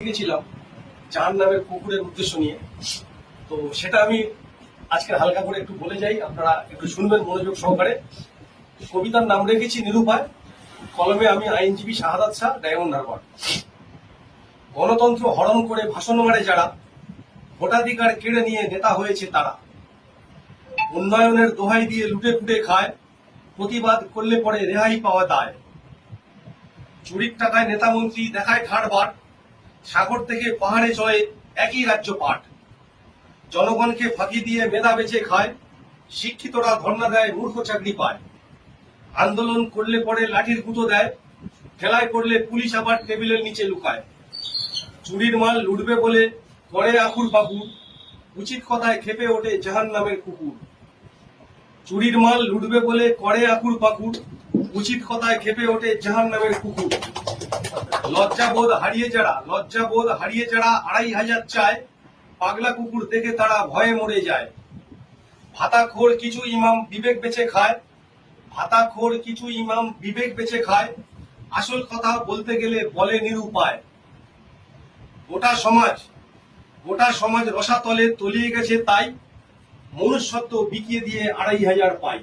গেছিলাম জাহান নামের কুকুরের উদ্দেশ্য নিয়ে। তো সেটা আমি আজকে হালকা করে একটু বলে যাই, আপনারা একটু শুনবেন মনোযোগ সহকারে। কবিতার নাম রেখেছি নিরুপায়, কলমে আমি আইনজীবী শাহাদাত শাহ, ডায়মন্ড হারবার। গণতন্ত্র হরণ করে ভাষণ মারে যারা, ভোটাধিকার কেড়ে নিয়ে নেতা হয়েছে তারা। উন্নয়নের দোহাই দিয়ে লুটে পুটে খায়, প্রতিবাদ করলে পরে রেহাই পাওয়া দায়। চুরির টাকায় নেতামন্ত্রী দেখায় ঠাড়বার, সাগর থেকে পাহাড়ে চড়ে একই রাজ্য পাট। জনগণকে ফাঁকি দিয়ে মেধা বেচে খায়, শিক্ষিতরা ধর্ণা দেয়, মূর্খ চাকরি পায়। আন্দোলন করলে পরে লাঠির গুঁতো দেয়, ঠেলায় করলে পুলিশ আবার টেবিলের নিচে লুকায়। চুরির মাল লুটবে বলে করে আকুর বাকুর, উচিত কথায় খেপে ওঠে জাহান নামের কুকুর। চুরির মাল লুটবে বলে করে আকুর পাকুর, উচিত কথায় খেপে ওঠে জাহান নামের কুকুর। লজ্জাবোধ হারিয়ে যারা ২৫০০০ চায়, পাগলা কুকুর দেখে তারা ভয়ে মরে যায়। ভাতাখোর কিছু ইমাম বিবেক বেচে খায়, আসল কথা বলতে গেলে বলে নিরুপায়। গোটা সমাজ রসাতলে তলিয়ে গেছে, তাই মনুষ্যত্ব বিকিয়ে দিয়ে ২৫০০০ পায়।